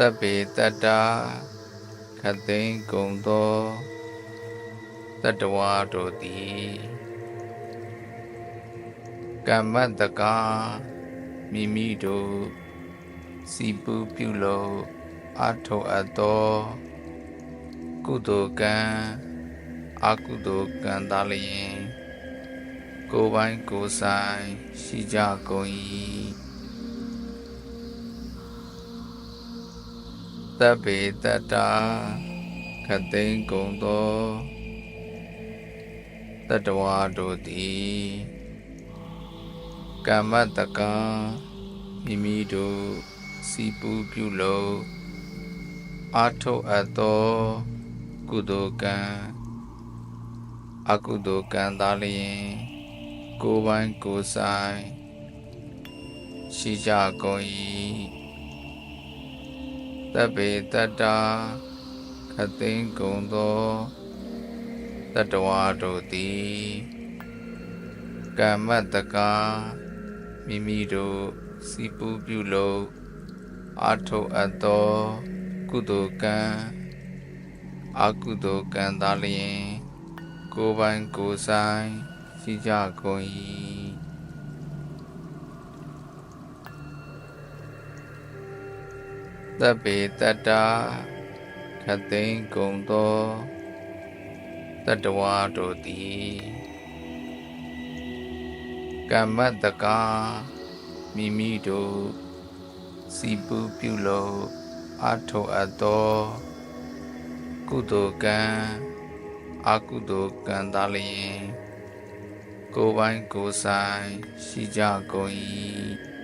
ဗ္ဗေတ္တာခသိင်္ဂုံသောတတ္တဝါတို့သည်ကမ္မတကားမိမိတို့စီပူပြုလို့အထောအပ်သောကုသိုလ်ကံအကုသိုလ်ကံသာလျင်ကိုယ်ပိုင်ကိုယ်ဆိုင်ရှိကြကုန်၏သဗ္ဗေတ္တာခသိင်္ဂုံသောတတ္တဝါတို့သည်ကမ္မတကားမိမိတို့စီပူပြုလို့အထောအပ်သောကုသိုလ်ကံအကုသိုလ်ကံသာလျင်ကိုယ်ပိုင်ကိုယ်ဆိုင်ရှိကြကုန်၏သဗ္ဗေတ္တာခသိင်္ဂုံသောတတ္တဝါတို့သည်ကမ္မတကားမိမိတို့စီပူပြုလို့အထောအပ်သောကုသိုလ်ကံအကုသိုလ်ကံသာလျင်ကိုယ်ပိုင်ကိုယ်ဆိုင်ရှိကြကုန်၏သဗ္ဗေတ္တာခသိင်္ဂုံသောတတ္တဝါတို့သည်ကမ္မတကားမိမိတို့စီပူပြုလို့အထောအပ်သောကုသိုလ်ကံအကုသိုလ်ကံသာလျင်ကိုယ်ပိုင်ကိုယ်ဆိုင်ရှိကြကုန်၏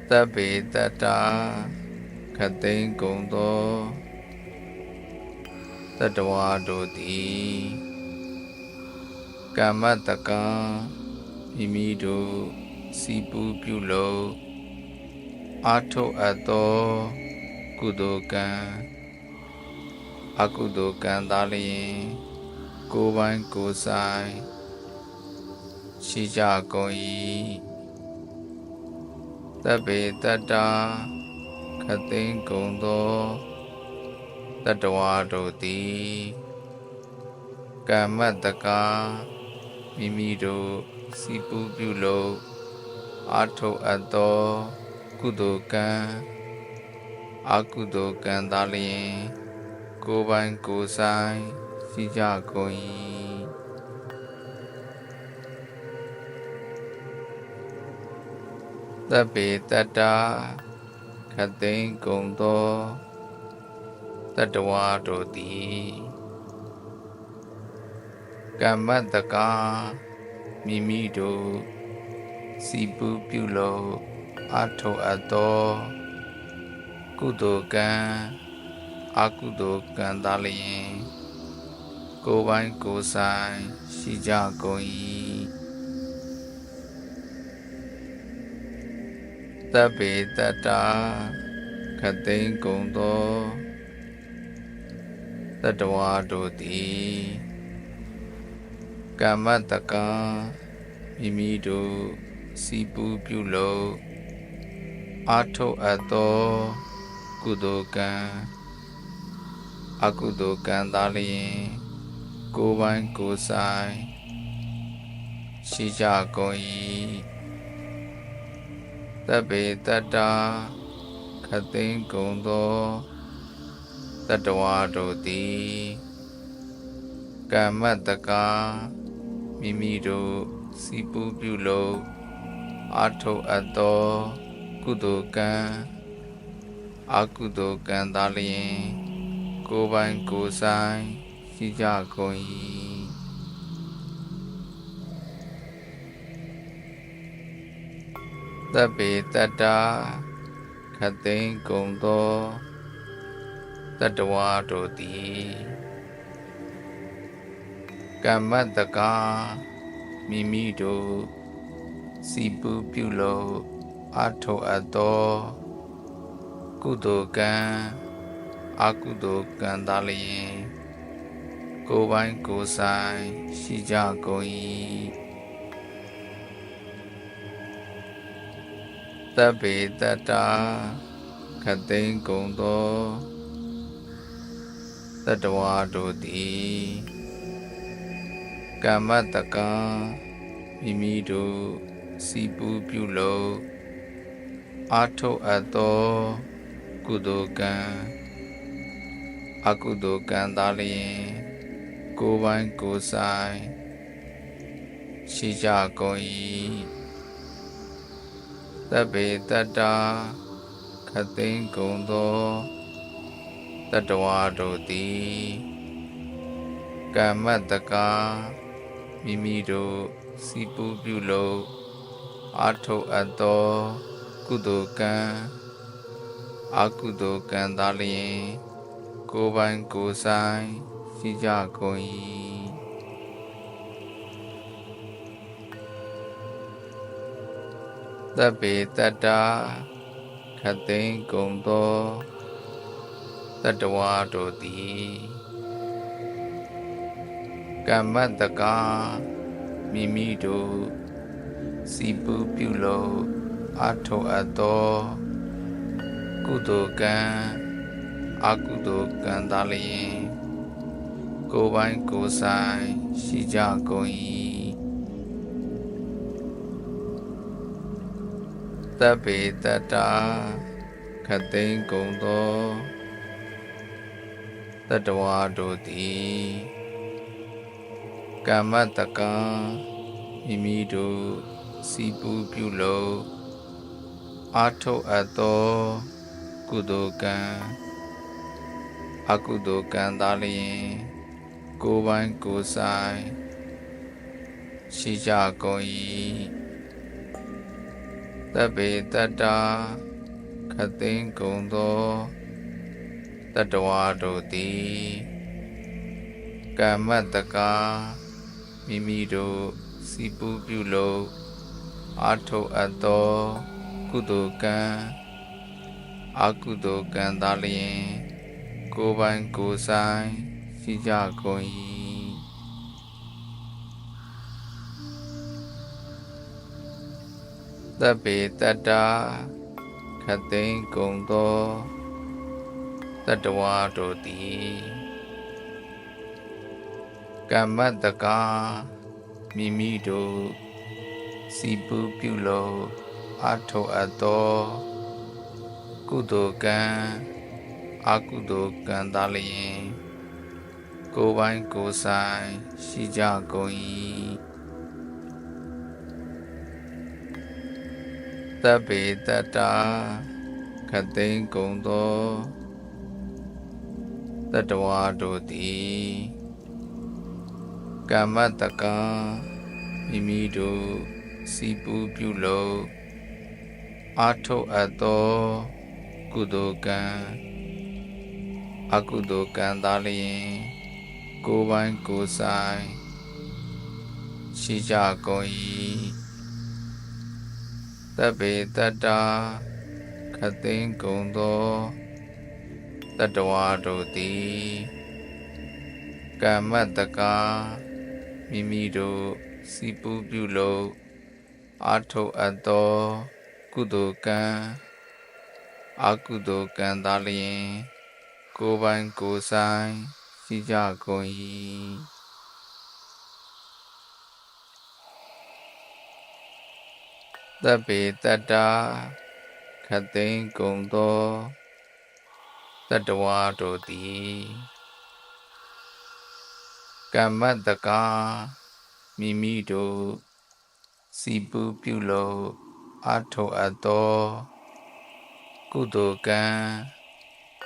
သဗ္ဗေတ္တာခသိင်္ဂုံသောတတ္တဝါတို့သည်ကမ္မတကားမိမိတို့စီပူပြုလို့အထောအပ်သောကုသိုလ်ကံအကုသိုလ်ကံသာလျင်ကိုယ်ပိုင်ကိုယ်ဆိုင်ရှိကြကုန်၏သဗ္ဗေတ္တာခသိင်္ဂုံသောတတ္တဝါတို့သည်ကမ္မတကားမိမိတို့စီပူပြုလို့အထောအပ်သောကုသိုလ်ကံအကုသိုလ်ကံသာလျင်ကိုယ်ပိုင်ကိုယ်ဆိုင်ရှိကြကုန်၏သဗ္ဗေတ္တာခသိင်္ဂုံသောတတ္တဝါတို့သည်ကမ္မတကားမိမိတို့စီပူပြုလို့အထောအပ်သောကုသိုလ်ကံအကုသိုလ်ကံသာလျင်ကိုယ်ပိုင်ကိုယ်ဆိုင်ရှိကြကုန်၏သဗ္ဗေတ္တာခသိင်္ဂုံသောတတ္တဝါတို့သည်ကမ္မတကားမိမိတို့စီပူပြုလို့အထောအပ်သောကုသိုလ်ကံအကုသိုလ်ကံသာလျင်ကိုယ်ပိုင်ကိုယ်ဆိုင်ရှိကြကုန်၏သဗ္ဗေတ္တာခသိင်္ဂုံသောတတ္တဝါတို့သည်ကမ္မတကားမိမိတို့စီပူပြုလို့အထောအပ်သောကုသိုလ်ကံအကုသိုလ်ကံသာလျင်ကိုယ်ပိုင်ကိုယ်ဆိုင်ရှိကြကုန်၏သဗ္ဗေတ္တာခသိင်္ဂုံသောတတ္တဝါတို့သည်ကမ္မတကားမိမိတို့စီပူပြုလို့အထောအပ်သောကုသိုလ်ကံအကုသိုလ်ကံသာလျင်ကိုယ်ပိုင်ကိုယ်ဆိုင်ရှိကြကုန်၏ သဗ္ဗေတတ္တာခသိန်းကုန်သောတတ္တဝါတို့သည်ကမ္မတကံမိမိတို့စီပူးပြုလုပ်အားထုတ်အပ်သောကုသိုလ်ကံအကုသိုလ်ကံသာလျှင်ကိုယ်ပိုင်ကိုယ်ဆိုင်ရှိကြကုန်၏သဗ္ဗေတတ္တာခသိန်းကုန်သောတတ္တဝါတို့သည်ကမ္မတကမိမိတို့စီပူးပြုလုပ်အားထုတ်အပ်သောကုသိုလ်ကံအကုသိုလ်ကံသာလျှင်ကိုယ်ပိုင်ကိုယ်ဆိုင်ရှိကြကုန်၏သဗ္ဗေတတ္တာခသိန်းကုန်သောတတ္တဝါတို့သည်ကမ္မတကမိမိတို့စီပူးပြုလုပ်အားထုတ်အပ်သောကုသိုလ်ကံအကုသိုလ်ကံသာလျှင်ကိုယ်ပိုင်ကိုယ်ဆိုင်ရှိကြကုန်၏သဗ္ဗေတတ္တာခသိန်းကုန်သောတတ္တဝါတို့သည်ကမ္မတကံမိမိတို့စီပူးပြုလုပ်အားထုတ်အပ်သောကုသိုလ်ကံအကုသိုလ်ကံသာလျှင်ကိုယ်ပိုင်ကိုယ်ဆိုင်ရှိကြကုန်၏သဗ္ဗေတတ္တာခသိန်းကုန်သောတတ္တဝါတို့သည်ကမ္မတကမိမိတို့စီပူးပြုလုပ်အားထုတ်အပ်သောကုသိုလ်ကံအကုသိုလ်ကံသာလျှင်ကိုယ်ပိုင်ကိုယ်ဆိုင်ရှိကြကုန်၏သဗ္ဗေတတ္တာခသိန်းကုန်သောတတ္တဝါတို့သည်ကမ္မတကမိမိတို့စီပူးပြုလုပ်အားထုတ်အပ်သောကုသိုလ်ကံအကုသိုလ်ကံသာလျှင်ကိုယ်ပိုင်ကိုယ်ဆိုင်ရှိကြကုန်၏သဗ္ဗေတတ္တာခသိန်းကုန်သောတတ္တဝါတို့သည်ကမ္မတကမိမိတို့စီပူးပြုလုပ်အားထုတ်အပ်သောကုသိုလ်ကံအကုသိုလ်ကံသာလျှင်ကိုယ်ပိုင်ကိုယ်ဆိုင်ရှိကြကုန်၏သဗ္ဗေတတ္တာခသိန်းကုန်သောတတ္တဝါတို့သည်ကမ္မတကမိမိတို့စီပူးပြုလုပ်အားထုတ်အပ်သောကုသိုလ်ကံအကုသိုလ်ကံသာလျှင်ကိုယ်ပိုင်ကိုယ်ဆိုင်ရှိကြကုန်၏သဗ္ဗေတတ္တာခသိန်းကုန်သောတတ္တဝါတို့သည်ကမ္မတကမိမိတို့စီပူးပြုလုပ်အားထုတ်အပ်သောကုသိုလ်ကံ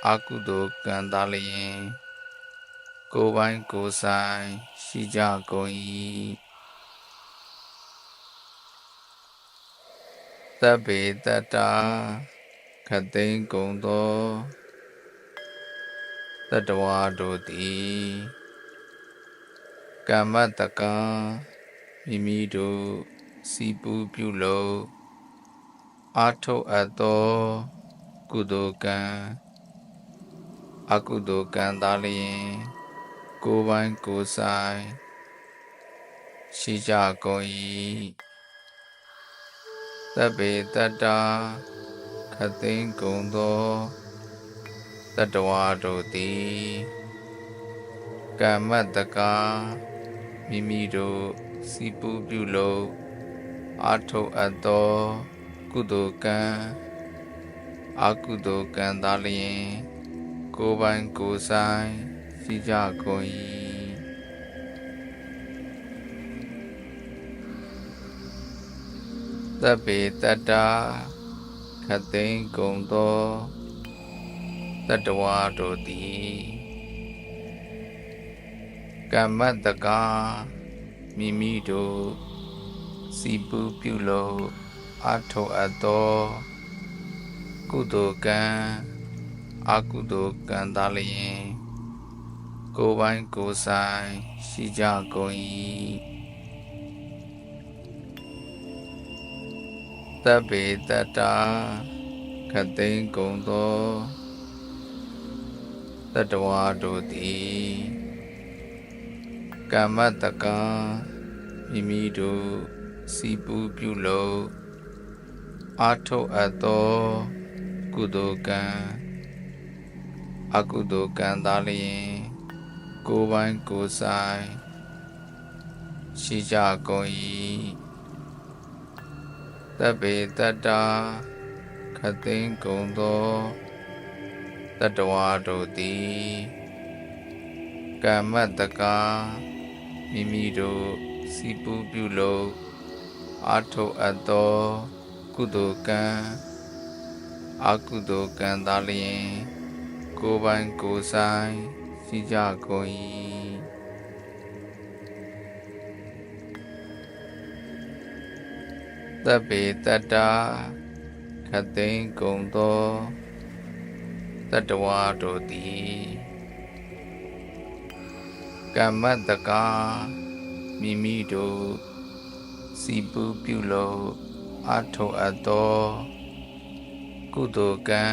အကုသိုလ်ကံသာလျှင်ကိုယ်ပိုင်ကိုယ်ဆိုင်ရှိကြကုန်၏သဗ္ဗေတတ္တာခသိန်းကုန်သောတတ္တဝါတို့သည်ကမ္မတကမိမိတို့စီပူးပြုလုပ်အားထုတ်အပ်သောကုသိုလ်ကံအကုသိုလ်ကံသာလျှင်ကိုယ်ပိုင်ကိုယ်ဆိုင်ရှိကြကုန်၏ သဗ္ဗေတတ္တာခသိန်းကုန်သောတတ္တဝါတို့သည်ကမ္မတကာမိမိတို့စီပူပြုလို့အားထုတ်အပ်သောကုသိုလ်ကံအကုသိုလ်ကံသာလျှင်ကိုယ်ပိုင်ကိုယ်ဆိုင်ရှိကြကုန်၏သဗ္ဗေတတ္တာခသိန်းကုန်သောတတ္တဝါတို့သည်ကမ္မတကာမိမိတို့စီပူပြုလို့အားထုတ်အပ်သောကုသိုလ်ကံအကုသိုလ်ကံသာလျှင်ကိုယ်ပိုင်ကိုယ်ဆိုင်ရှိကြကုန်၏သဗ္ဗေတတ္တာခသိန်းကုန်သောတတ္တဝါတို့သည်ကမ္မတကာမိမိတို့စီပူပြုလို့အားထုတ်အပ်သောကုသိုလ်ကံအကုသိုလ်ကံသာလျှင်ကိုယ်ပိုင်ကိုယ်ဆိုင်ရှိကြကုန်၏သဗ္ဗေတတ္တာခသိန်းကုန်သောတတ္တဝါတို့သည်ကမ္မတကာမိမိတို့စီပူပြုလို့အားထုတ်အပ်သောကုသိုလ်ကံအကုသိုလ်ကံသာလျှင်ကိုယ်ပိုင်ကိုယ်ဆိုင်ရှိကြကုန်၏သဗ္ဗေတတ္တာခသိန်းကုန်သောတတ္တဝါတို့သည်ကမ္မတကာမိမိတို့စီပူပြုလို့အားထုတ်အပ်သောကုသိုလ်ကံ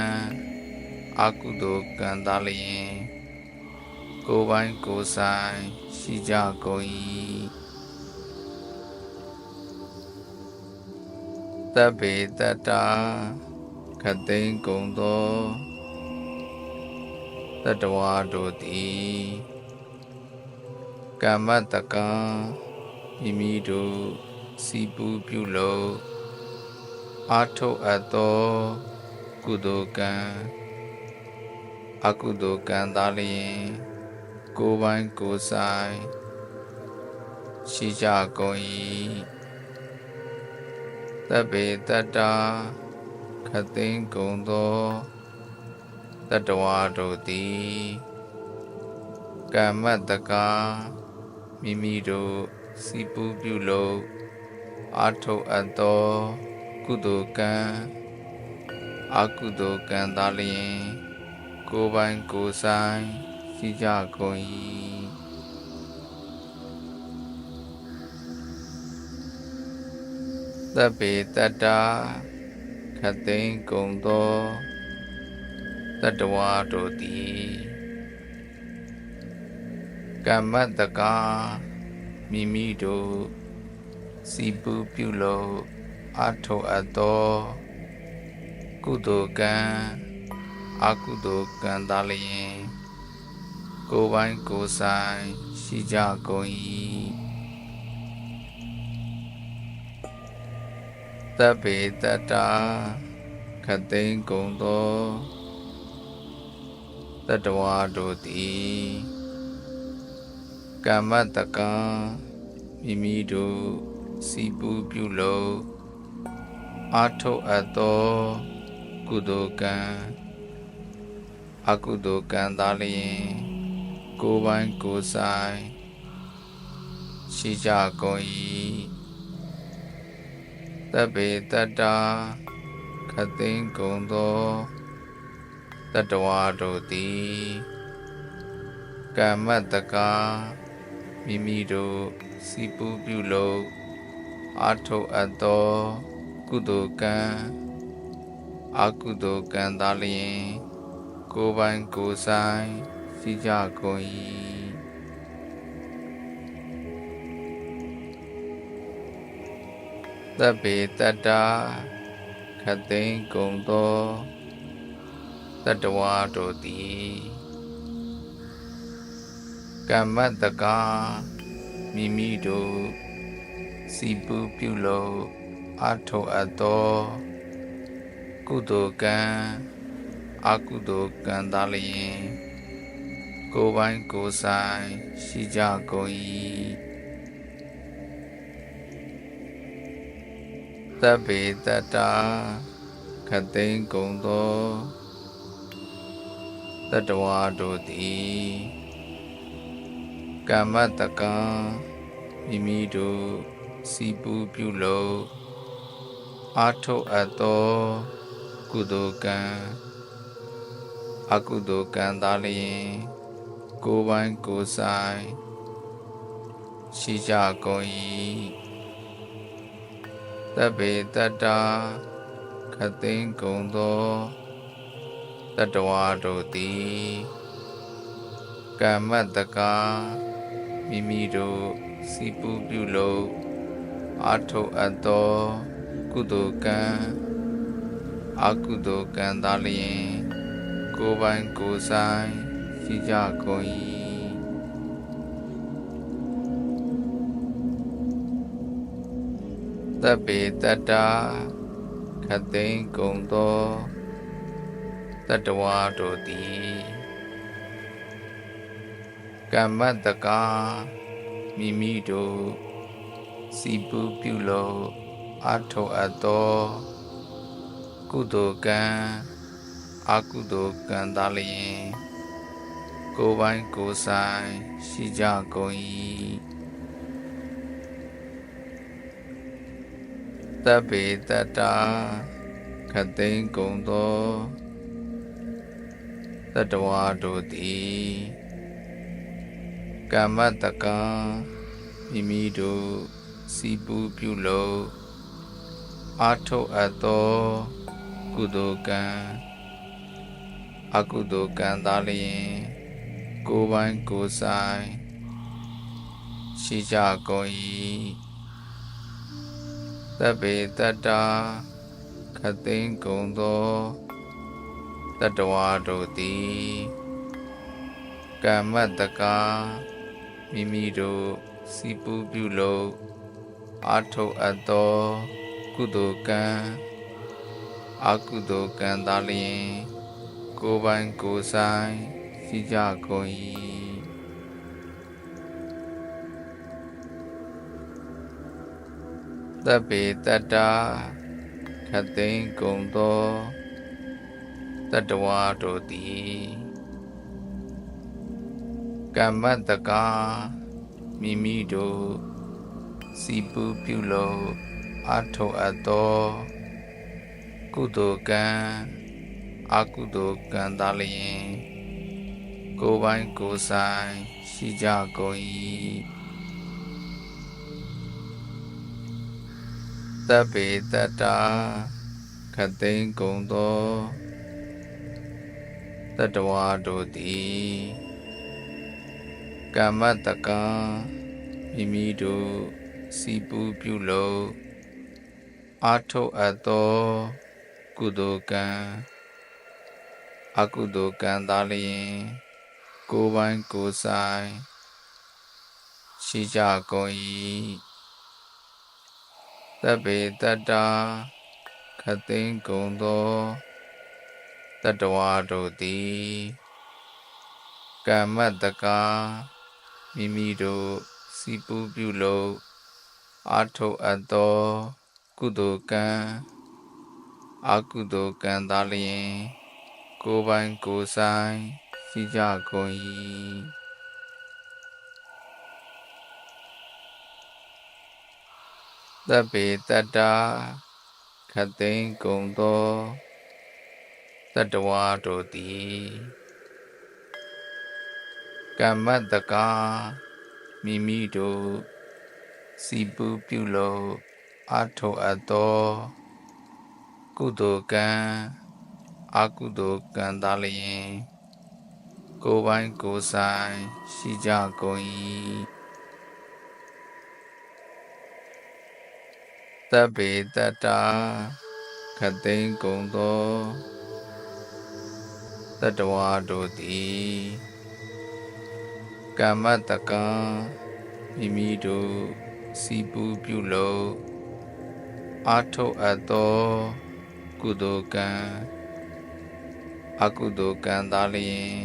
အကုသိုလ်ကံသာလျှင်ကိုယ်ပိုင်ကိုယ်ဆိုင်ရှိကြကုန်၏သဗ္ဗေတတ္တာခသိန်းကုန်သောတတ္တဝါတို့သည်ကမ္မတကာမိမိတို့စီပူပြုလို့အားထုတ်အပ်သောကုသိုလ်ကံအကုသိုလ်ကံသာလျှင်ကိုယ်ပိုင်ကိုယ်ဆိုင်ရှိကြကုန်၏သဗ္ဗေတတ္တာခသိန်းကုန်သောတတ္တဝါတို့သည်ကမ္မတကာမိမိတို့စီပူပြုလို့အားထုတ်အပ်သောကုသိုလ်ကံအကုသိုလ်ကံသာလျှင်ကိုယ်ပိုင်ကိုယ်ဆိုင်ရှိကြကုန်၏သဗ္ဗေတတ္တာခသိန်းကုန်သောတတ္တဝါတို့သည်ကမ္မတကာမိမိတို့စီပူပြုလို့အားထုတ်အပ်သောကုသိုလ်ကံအကုသိုလ်ကံသာလျှင်ကိုယ်ပိုင်ကိုယ်ဆိုင်ရှိကြကုန်၏သဗ္ဗေတတ္တာခသိန်းကုန်သောတတ္တဝါတို့သည်ကမ္မတကာမိမိတို့စီပူပြုလို့အားထုတ်အပ်သောကုသိုလ်ကံအကုသိုလ်ကံသာလျှင်ကိုယ်ပိုင်ကိုယ်ဆိုင်ရှိကြကုန်၏သဗ္ဗေတတ္တာခသိန်းကုန်သောတတ္တဝါတို့သည်ကမ္မတကာမိမိတို့စီပူပြုလို့အားထုတ်အပ်သောကုသိုလ်ကံအကုသိုလ်ကံသာလျှင်ကိုယ်ပိုင်ကိုယ်ဆိုင်ရှိကြကုန်၏သ သဗ္ဗေတတ္တာခသိန်းကုန်သောတတ္တဝါတို့သည်ကမ္မတကာမိမိတို့စီပူပြုလို့အားထုတ်အပ်သောကုသိုလ်ကံအကုသိုလ်ကံသာလျင်ကိုယ်ပိုင်ကိုယ်ဆိုင်ရှိကြကုန်၏သဗ္ဗေတတ္တာခသိန်းကုန်သောတတ္တဝါတို့သည်ကမ္မတကံမိမိတို့စီပူပြုလို့အားထုတ်အပ်သောကုသိုလ်ကံအကုသိုလ်ကံသာလျင်ကိုယ်ပိုင်ကိုယ်ဆိုင်ရှိကြကုန်၏သဗ္ဗေတတ္တာခသိန်းကုန်သောတတ္တဝါတို့သည်ကမ္မတကာမိမိတို့စီပူပြုလို့အားထုတ်အပ်သောကုသိုလ်ကံအကုသိုလ်ကံသာလျင်ကိုယ်ပိုင်ကိုယ်ဆိုင်ရှိကြကုန်၏သဗ္ဗေတတ္တာခသိန်းကုန်သောတတ္တဝါတို့သည်ကမ္မတကာမိမိတို့စီပူပြုလို့အားထုတ်အပ်သောကုသိုလ်ကံအကုသိုလ်ကံသာလျင်ကိုယ်ပိုင်ကိုယ်ဆိုင်ရှိကြကုန်၏သဗ္ဗေတတ္တာခသိန်းကုန်သောတတ္တဝါတို့သည်ကမ္မတကံမိမိတို့စီပူပြုလို့အားထုတ်အပ်သောကုသိုလ်ကံအကုသိုလ်ကံသာလျင်ကိုယ်ပိုင်ကိုယ်ဆိုင်ရှိကြကုန်၏သဗ္ဗေတတ္တာခသိန်းကုန်သောတတ္တဝါတို့သည်ကမ္မတကာမိမိတို့စီပူပြုလို့အားထုတ်အပ်သောကုသိုလ်ကံအကုသိုလ်ကံသာလျင်ကိုယ်ပိုင်ကိုယ်ဆိုင်ရှိကြကုန်၏သဗ္ဗေတတ္တာခသိန်းကုန်သောတတ္တဝါတို့သည်ကမ္မတကာမိမိတို့စီပူပြုလို့အားထုတ်အပ်သောကုသိုလ်ကံအကုသိုလ်ကံသာလျင်ကိုယ်ပိုင်ကိုယ်ဆိုင်ရှိကြကုန်၏သဗ္ဗေတတ္တာခသိန်းကုန်သောတတ္တဝါတို့သည်ကမ္မတကာမိမိတို့စီပူပြုလို့အားထုတ်အပ်သောကုသိုလ်ကံအကုသိုလ်ကံသာလျင်ကိုယ်ပိုင်ကိုယ်ဆိုင်ရှိကြကုန်၏သဗ္ဗေတတ္တာခသိန်းကုန်သောတတ္တဝါတို့သည်ကမ္မတကာမိမိတို့စီပူပြုလို့အားထုတ်အပ်သောကုသိုလ်ကံအကုသိုလ်ကံသာလျင်ကိုယ်ပိုင်ကိုယ်ဆိုင်ရှိကြကုန်၏သဗ္ဗေတတ္တာခသိန်းကုန်သောတတ္တဝါတို့သည်ကမ္မတကာမိမိတို့စီပူပြုလို့အားထုတ်အပ်သောကုသိုလ်ကံအကုသိုလ်ကံသာလျင်ကိုယ်ပိုင်ကိုယ်ဆိုင်ရှိကြကုန်၏ သဗ္ဗေတတ္တာခသိန်းကုန်သောတတ္တဝါတို့သည်ကမ္မတကံမိမိတို့စီပူးပြုလုပ်အားထုတ်အပ်သောကုသိုလ်ကံအကုသိုလ်ကံသာလျှင်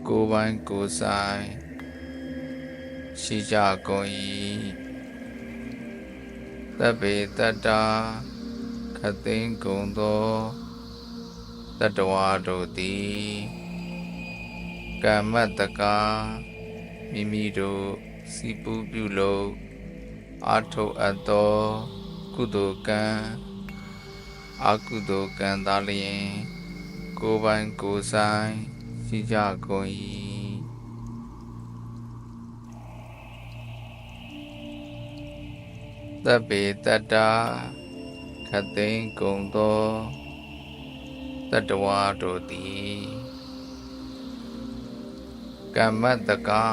ကိုယ်ပိုင်ကိုယ်ဆိုင်ရှိကြကုန်၏သဗ္ဗေတတ္တာခသိန်းကုန်သောတတ္တဝါတို့သည်ကမ္မတကံမိမိတို့စီပူးပြုလုပ်အားထုတ်အပ်သောကုသိုလ်ကံအကုသိုလ်ကံသာလျှင်ကိုယ်ပိုင်ကိုယ်ဆိုင်ရှိကြကုန်၏သဗ္ဗေတတ္တာခသိန်းကုန်သောတတ္တဝါတို့သည်ကမ္မတကံ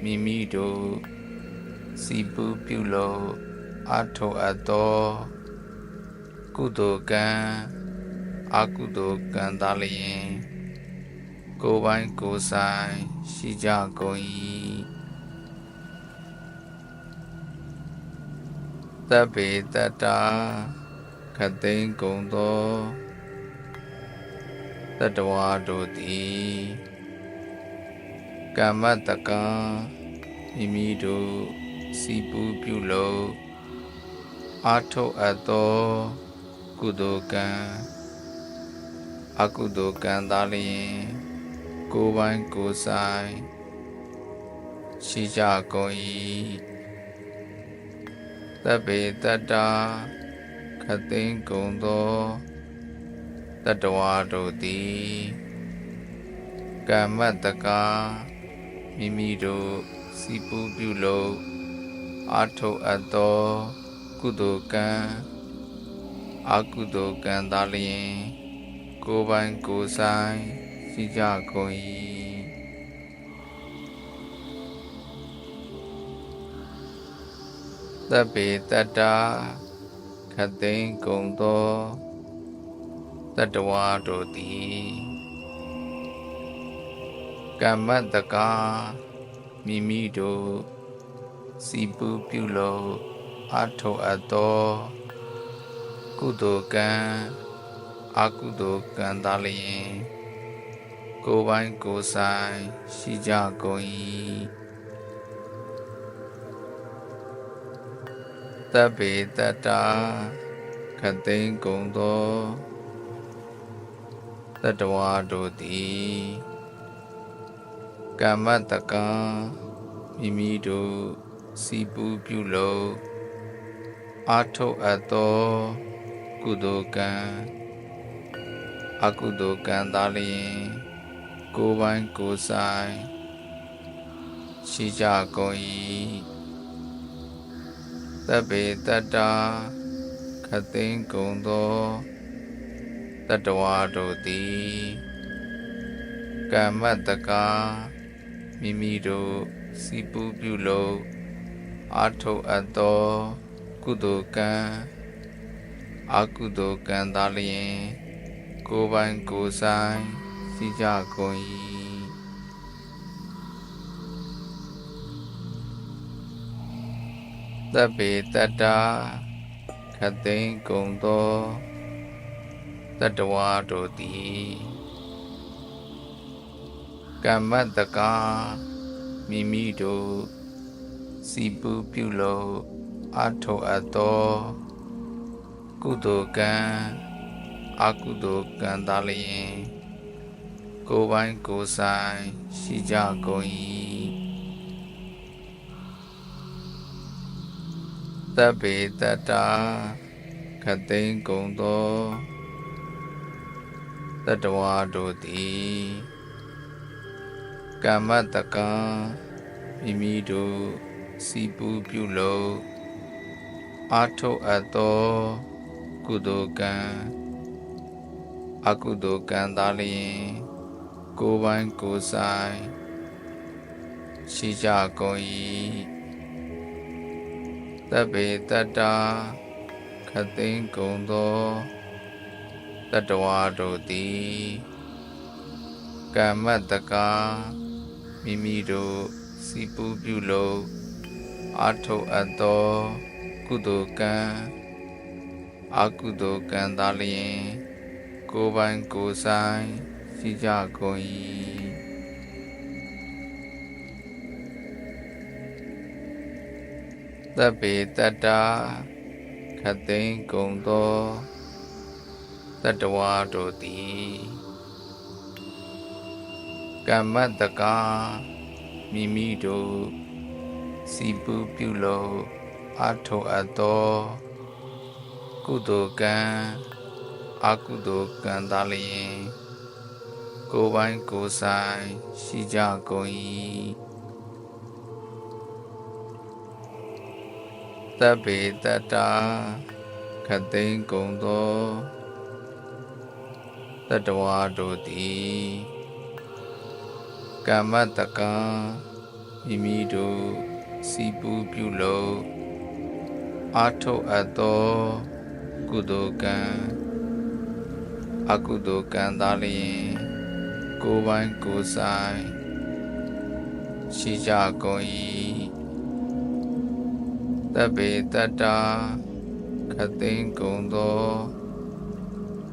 မိမိတို့စီပူးပြုလုပ်အားထုတ်အပ်သောကုသိုလ်ကံအကုသိုလ်ကံသာလျှင်ကိုယ်ပိုင်ကိုယ်ဆိုင်ရှိကြကုန်၏သဗ္ဗေတတ္တာခသိန်းကုန်သောတတ္တဝါတို့သည်ကမ္မတကံမိမိတို့စီပူးပြုလုပ်အားထုတ်အပ်သောကုသိုလ်ကံအကုသိုလ်ကံသာလျှင်ကိုယ်ပိုင်ကိုယ်ဆိုင်ရှိကြကုန်၏သဗ္ဗေတတ္တာခသိန်းကုန်သောတတ္တဝါတို့သည်ကမ္မတကံမိမိတို့စီပူးပြုလုပ်အားထုတ်အပ်သောကုသိုလ်ကံအကုသိုလ်ကံသာလျှင်ကိုယ်ပိုင်ကိုယ်ဆိုင်ရှိကြကုန်၏သဗ္ဗေတတ္တာခသိန်းကုန်သောတတ္တဝါတို့သည်ကမ္မတကံမိမိတို့စီပူးပြုလုပ်အားထုတ်အပ်သောကုသိုလ်ကံအကုသိုလ်ကံသာလျှင်ကိုယ်ပိုင်ကိုယ်ဆိုင်ရှိကြကုန်၏သဗ္ဗေတတ္တာခသိန်းကုန်သောတတ္တဝါတို့သည်ကမ္မတကံမိမိတို့စီပူးပြုလုပ်အားထုတ်အပ်သောကုသိုလ်ကံအကုသိုလ်ကံသာလျှင်ကိုယ်ပိုင်ကိုယ်ဆိုင်ရှိကြကုန်၏သဗ္ဗေတတ္တာခသိန်းကုန်သောတတ္တဝါတို့သည်ကမ္မတကံမိမိတို့စီပူးပြုလုပ်အားထုတ်အပ်သောကုသိုလ်ကံအကုသိုလ်ကံသာလျှင်ကိုယ်ပိုင်ကိုယ်ဆိုင်ရှိကြကုန်၏သဗ္ဗေတတ္တာခသိန်းကုန်သောတတ္တဝါတို့သည်ကမ္မတကံမိမိတို့စီပူးပြုလုပ်အားထုတ်အပ်သောကုသိုလ်ကံအကုသိုလ်ကံသာလျှင်ကိုယ်ပိုင်ကိုယ်ဆိုင်ရှိကြကုန်၏သဗ္ဗေတတ္တာခသိန်းကုန်သောတတ္တဝါတို့သည်ကမ္မတကံမိမိတို့စီပူးပြုလုပ်အားထုတ်အပ်သောကုသိုလ်ကံအကုသိုလ်ကံသာလျှင်ကိုယ်ပိုင်ကိုယ်ဆိုင်ရှိကြကုန်၏ တပ်ပေတတ္တာခသိန်းကုန်သောတတ္တဝါတို့သည်ကမ္မတကာမိမိတို့စီပူးပြုလုပ်အားထုတ်အပ်သောကုသိုလ်ကံအကုသိုလ်ကံသာလျှင်ကိုယ်ပိုင်ကိုယ်ဆိုင်ရှိကြကုန်၏တပ်ပေတတ္တာခသိန်းကုန်သောတတ္တဝါတို့သည်ကမ္မတကာမိမိတို့စီပူးပြုလုပ်အားထုတ်အပ်သောကုသိုလ်ကံအကုသိုလ်ကံသာလျှင်ကိုယ်ပိုင်ကိုယ်ဆိုင်ရှိကြကုန်၏တပ်ပေတတ္တာခသိန်းကုန်သောတတ္တဝါတို့သည်ကမ္မတကာမိမိတို့စီပူးပြုလုပ်အားထုတ်အပ်သောကုသိုလ်ကံအကုသိုလ်ကံသာလျှင်ကိုယ်ပိုင်ကိုယ်ဆိုင်ရှိကြကုန်၏တပ်ပေတတ္တာခသိန်းကုန်သော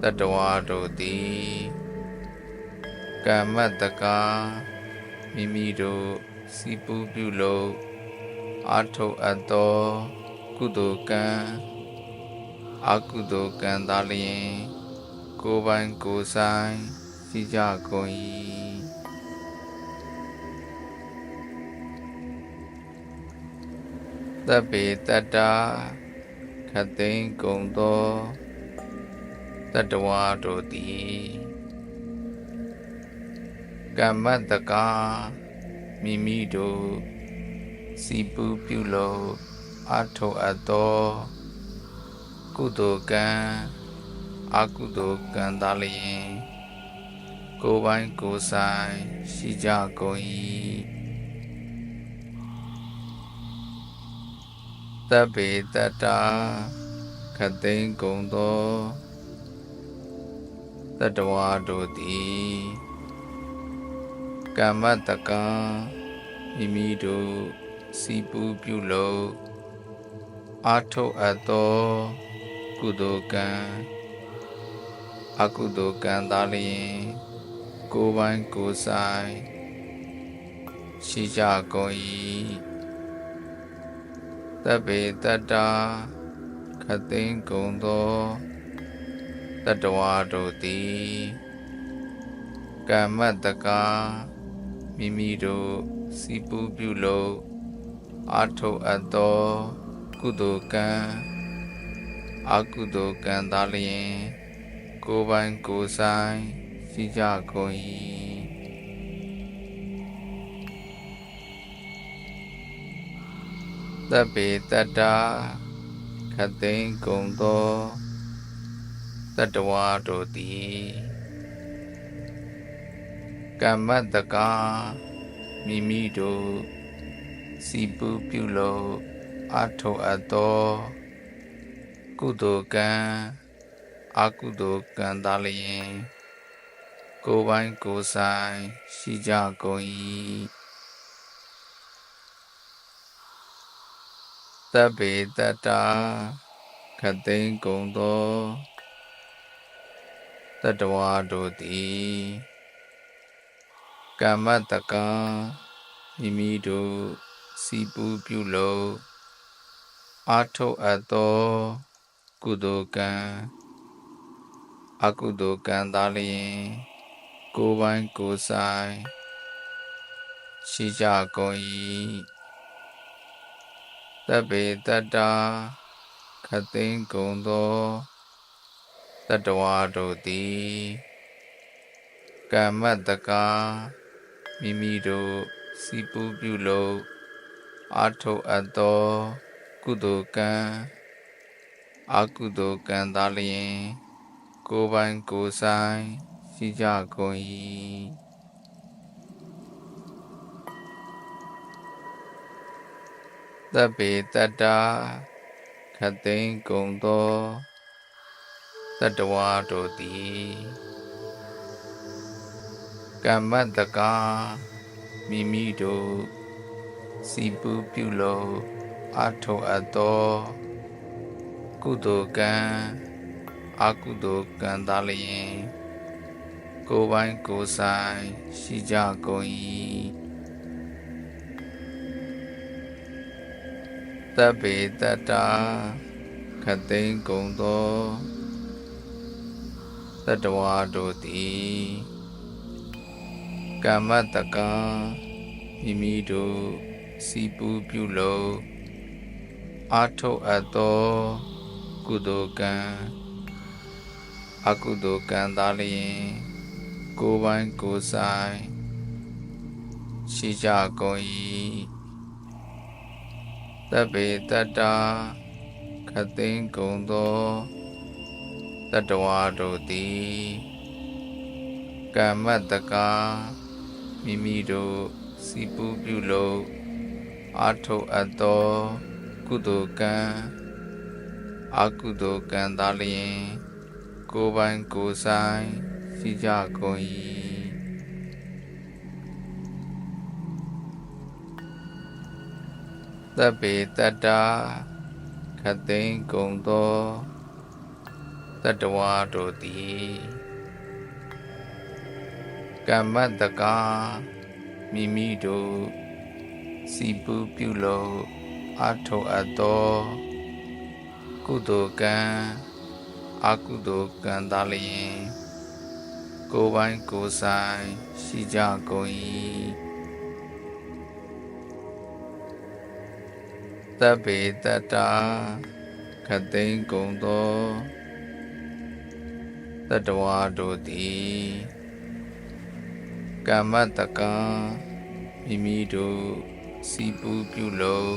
တတ္တဝါတို့သည်ကမ္မတကာမိမိတို့စီပူးပြုလုပ်အားထုတ်အပ်သောကုသိုလ်ကံအကုသိုလ်ကံသာလျှင်ကိုယ်ပိုင်ကိုယ်ဆိုင်ရှိကြကုန်၏တပ်ပေတတ္တာခသိန်းကုန်သောတတ္တဝါတို့သည်ကမ္မတကာမိမိတို့စီပူးပြုလုပ်အားထုတ်အပ်သောကုသိုလ်ကံအကုသိုလ်ကံသာလျှင်ကိုယ်ပိုင်ကိုယ်ဆိုင်ရှိကြကုန်၏တပ်ပေတတ္တာခသိန်းကုန်သောတတ္တဝါတို့သည်ကမ္မတကာမိမိတို့စီပူးပြုလုပ်အားထုတ်အပ်သောကုသိုလ်ကံအကုသိုလ်ကံသာလျှင်ကိုယ်ပိုင်ကိုယ်ဆိုင်ရှိကြကုန်၏တပ်ပေတတ္တာခသိန်းကုန်သောတတ္တဝါတို့သည်ကမ္မတကာမိမိတို့စီပူးပြုလုပ်အားထုတ်အပ်သောကုသိုလ်ကံအကုသိုလ်ကံသာလျှင်ကိုယ်ပိုင်ကိုယ်ဆိုင်ရှိကြကုန်၏တပ်ပေတတ္တာခသိန်းကုန်သောတတ္တဝါတို့သည်ကမ္မတကာမိမိတို့စီပူးပြုလုပ်အားထုတ်အပ်သောကုသိုလ်ကံအကုသိုလ်ကံသာလျှင်ကိုယ်ပိုင်ကိုယ်ဆိုင်ရှိကြကုန်၏တပ်ပေတတ္တာခသိန်းကုန်သောတတ္တဝါတို့သည်ကမ္မတကာမိမိတို့စီပူးပြုလုပ်အားထုတ်အပ်သောကုသိုလ်ကံအကုသိုလ်ကံသာလျှင်ကိုယ်ပိုင်ကိုယ်ဆိုင်ရှိကြကုန်၏တပ်ပေတတ္တာခသိန်းကုန်သောတတ္တဝါတို့သည်ကမ္မတကာမိမိတို့စီပူးပြုလုပ်အားထုတ်အပ်သောကုသိုလ်ကံအကုသိုလ်ကံသာလျှင်ကိုယ်ပိုင်ကိုယ်ဆိုင်ရှိကြကုန်၏ သဗ္ဗေတတ္တာခတ်သိမ်းကုန်သောတတ္တဝါတို့သည်ကမ္မတကာမိမိတို့စီပူပြုလို့အားထုတ်အပ်သောကုသိုလ်ကံအကုသိုလ်ကံသာလျင်ကိုယ်ပိုင်ကိုယ်ဆိုင်ရှိကြကုန်၏သဗ္ဗေတတ္တာခတ်သိမ်းကုန်သောတတ္တဝါတို့သည်ကမ္မတကာမိမိတို့စီပူပြုလို့အားထုတ်အပ်သောကုသိုလ်ကံအကုသိုလ်ကံသာလျင်ကိုယ်ပိုင်ကိုယ်ဆိုင်ရှိကြကုန်၏သဗ္ဗေတတ္တာခတ်သိမ်းကုန်သောတတ္တဝါတို့သည်ကမ္မတကာမိမိတို့စီပူပြုလို့အားထုတ်အပ်သောကုသိုလ်ကံအကုသိုလ်ကံသာလျင်ကိုယ်ပိုင်ကိုယ်ဆိုင်ရှိကြကုန်၏သဗ္ဗေတတ္တာခတ်သိမ်းကုန်သောတတ္တဝါတို့သည်ကမ္မတကာမိမိတို့စီပူပြုလို့အားထုတ်အပ်သောကုသိုလ်ကံအကုသိုလ်ကံသာလျင်ကိုယ်ပိုင်ကိုယ်ဆိုင်ရှိကြကုန်၏သဗ္ဗေတတ္တာခတ်သိမ်းကုန်သောတတ္တဝါတို့သည်ကမ္မတကာမိမိတို့စီပူပြုလို့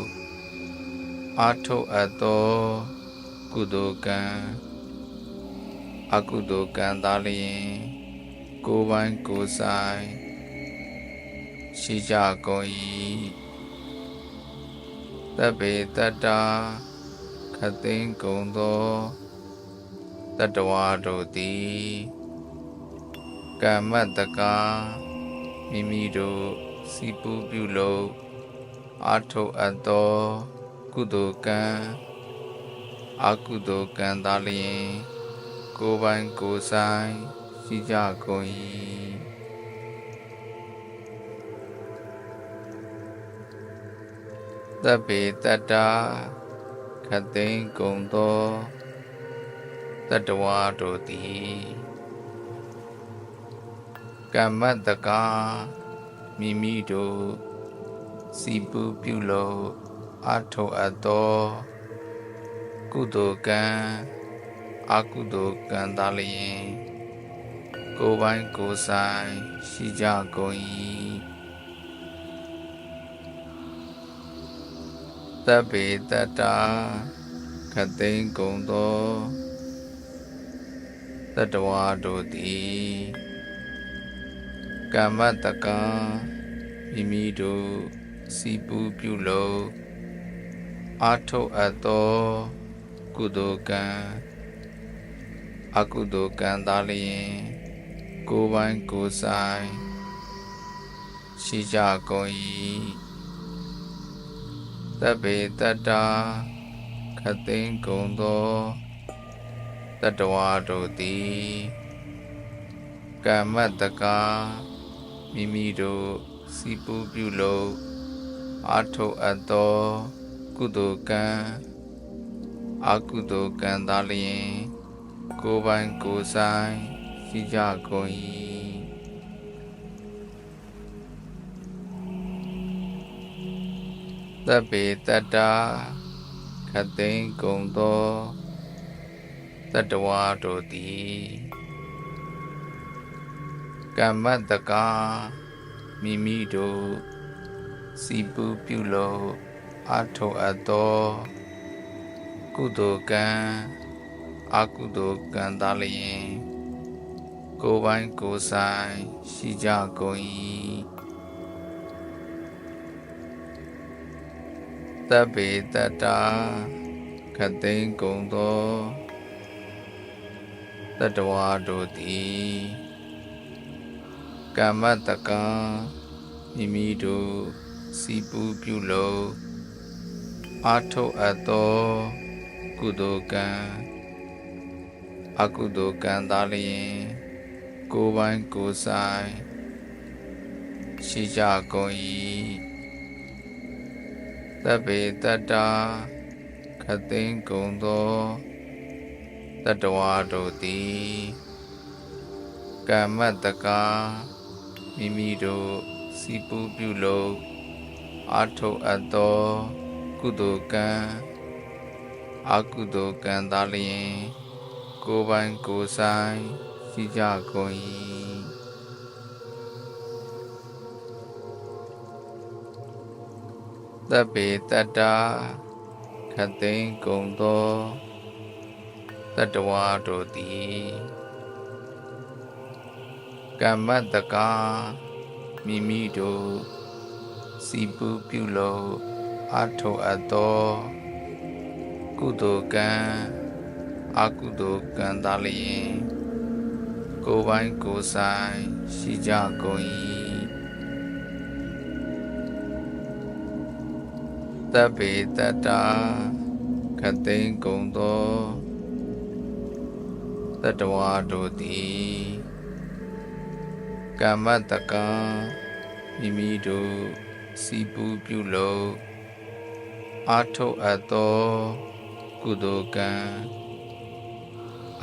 အားထုတ်အပ်သောကုသိုလ်ကံအကုသိုလ်ကံသာလျင်ကိုယ်ပိုင်ကိုယ်ဆိုင်ရှိကြကုန်၏သဗ္ဗေတတ္တာခတ်သိမ်းကုန်သောတတ္တဝါတို့သည်ကမ္မတကာမိမိတို့စီပူပြုလို့အားထုတ်အပ်သောကုသိုလ်ကံအကုသိုလ်ကံသာလျင်ကိုယ်ပိုင်ကိုယ်ဆိုင်ရှိကြကုန်၏သဗ္ဗေတတ္တာခတ်သိမ်းကုန်သောတတ္တဝါတို့သည်ကမ္မတကာမိမိတို့စီပူပြုလို့အားထုတ်အပ်သောကုသိုလ်ကံအကုသိုလ်ကံသာလျင်ကိုယ်ပိုင်ကိုယ်ဆိုင်ရှိကြကုန်၏သဗ္ဗေတတ္တာခတ်သိမ်းကုန်သောတတ္တဝါတို့သည်ကမ္မတကာမိမိတို့စီပူပြုလို့အားထုတ်အပ်သောကုသိုလ်ကံအကုသိုလ်ကံသာလျင်ကိုယ်ပိုင်ကိုယ်ဆိုင်ရှိကြကုန်၏သဗ္ဗေတတ္တာခတ်သိမ်းကုန်သောတတ္တဝါတို့သည်ကမ္မတကာမိမိတို့စီပူပြုလို့အားထုတ်အပ်သောကုသိုလ်ကံအကုသိုလ်ကံသာလျင်ကိုယ်ပိုင်ကိုယ်ဆိုင်ရှိကြကုန်၏သဗ္ဗေတတ္တာခတ်သိမ်းကုန်သောတတ္တဝါတို့သည်ကမ္မတကာမိမိတို့စီပူပြုလို့အားထုတ်အပ်သောကုသိုလ်ကံအကုသိုလ်ကံသာလျင်ကိုယ်ပိုင်ကိုယ်ဆိုင်ရှိကြကုန်၏ သဗ္ဗေတတ္တာခသိန်းကုန်သောတတ္တဝါတို့သည်ကမ္မတကံမိမိတို့စီပူးပြုလုပ်အားထုတ်အပ်သောကုသိုလ်ကံအကုသိုလ်ကံသာလျှင်ကိုယ်ပိုင်ကိုယ်ဆိုင်ရှိကြကုန်၏သဗ္ဗေတတ္တာခသိန်းကုန်သောတတ္တဝါတို့သည်ကမ္မတကံမိမိတို့စီပူးပြုလုပ်အားထုတ်အပ်သောကုသိုလ်ကံအကုသိုလ်ကံသာလျှင်ကိုယ်ပိုင်ကိုယ်ဆိုင်ရှိကြကုန်၏သဗ္ဗေတတ္တာခသိန်းကုန်သောတတ္တဝါတို့သည်ကမ္မတကံမိမိတို့စီပူးပြုလုပ်အားထုတ်အပ်သောကုသိုလ်ကံအကုသိုလ်ကံသာလျှင်ကိုယ်ပိုင်ကိုယ်ဆိုင်ရှိကြကုန်၏သဗ္ဗေတတ္တာခသိန်းကုန်သောတတ္တဝါတို့သည်ကမ္မတကံမိမိတို့စီပူးပြုလုပ်အားထုတ်အပ်သောကုသိုလ်ကံ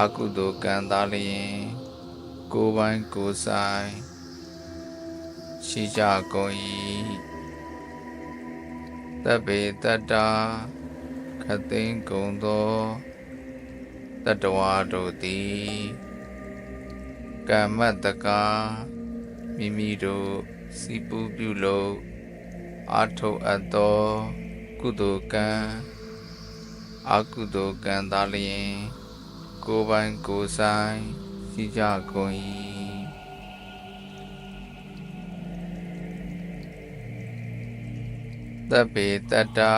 အကုသိုလ်ကံသာလျှင်ကိုယ်ပိုင်ကိုယ်ဆိုင်ရှိကြကုန်၏သဗ္ဗေတတ္တာခသိန်းကုန်သောတတ္တဝါတို့သည်ကမ္မတကံမိမိတို့စီပူးပြုလုပ်အားထုတ်အပ်သောကုသိုလ်ကံအကုသိုလ်ကံသာလျှင်ကိုယ်ပိုင်ကိုယ်ဆိုင်ရှိကြကုန်၏သဗ္ဗေတတ္တာ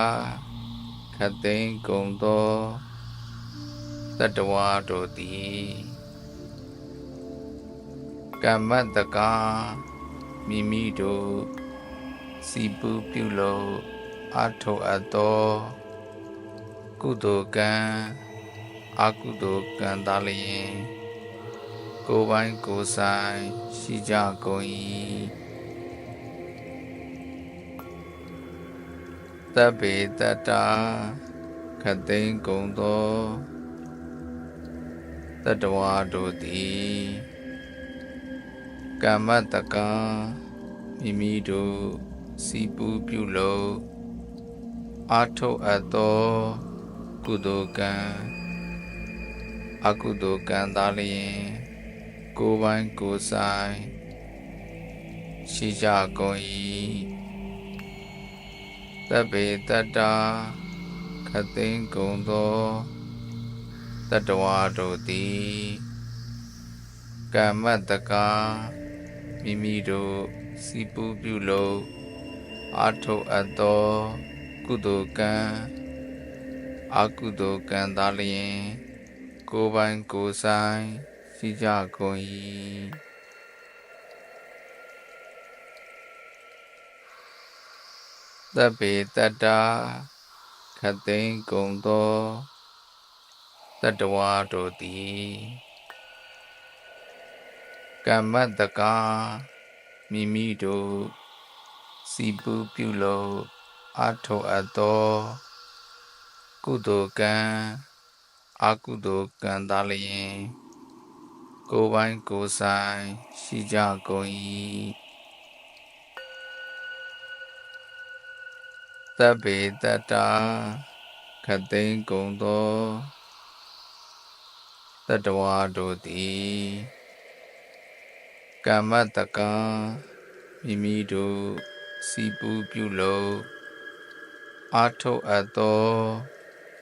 ခသိန်းကုန်သောတတ္တဝါတို့သည်ကမ္မတကံမိမိတို့စီပူးပြုလုပ်အားထုတ်အပ်သောကုသိုလ်ကံအကုသိုလ်ကံသာလျှင်ကိုယ်ပိုင်ကိုယ်ဆိုင်ရှိကြကုန်၏သဗ္ဗေတတ္တာခသိန်းကုန်သောတတ္တဝါတို့သည်ကမ္မတကံမိမိတို့စီပူးပြုလုပ်အားထုတ်အပ်သောကုသိုလ်ကံအကုသိုလ်ကံသာလျှင်ကိုယ်ပိုင်ကိုယ်ဆိုင်ရှိကြကုန်၏သဗ္ဗေတတ္တာခသိန်းကုန်သောတတ္တဝါတို့သည်ကမ္မတကံမိမိတို့စီပူးပြုလုပ်အားထုတ်အပ်သောကုသိုလ်ကံအကုသိုလ်ကံသာလျှင်ကိုယ်ပိုင်ကိုယ်ဆိုင်ရှိကြကုန်၏သဗ္ဗေတတ္တာခသိန်းကုန်သောတတ္တဝါတို့သည်ကမ္မတကံမိမိတို့စီပူးပြုလုပ်အားထုတ်အပ်သောကုသိုလ်ကံအကုသိုလ်ကံသာလျှင်ကိုယ်ပိုင်ကိုယ်ဆိုင်ရှိကြကုန်၏သဗ္ဗေတတ္တာခသိန်းကုန်သောတတ္တဝါတို့သည်ကမ္မတကံမိမိတို့စီပူးပြုလုပ်အားထုတ်အပ်သော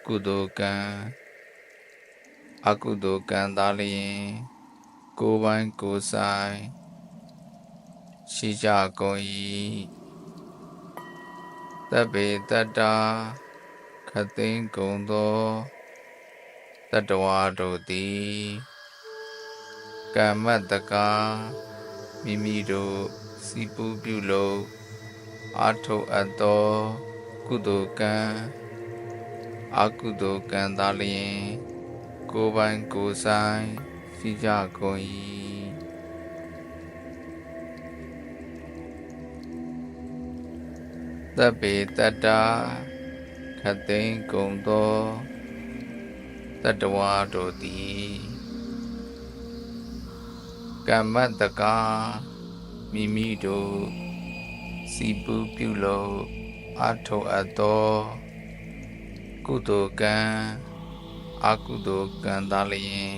ကုသိုလ်ကံအကုသိုလ်ကံသာလျှင်ကိုယ်ပိုင်ကိုယ်ဆိုင်ရှိကြကုန်၏ သဗ္ဗေတတ္တာခသိန်းကုန်သောတတ္တဝါတို့သည်ကမ္မတကာမိမိတို့စီပူးပြုလုပ်အားထုတ်အပ်သောကုသိုလ်ကံအကုသိုလ်ကံသာလျှင်ကိုယ်ပိုင်ကိုယ်ဆိုင်ရှိကြကုန်၏သဗ္ဗေတတ္တာခသိန်းကုန်သောတတ္တဝါတို့သည်ကမ္မတကာမိမိတို့စီပူးပြုလုပ်အားထုတ်အပ်သောကုသိုလ်ကံအကုသိုလ်ကံသာလျှင်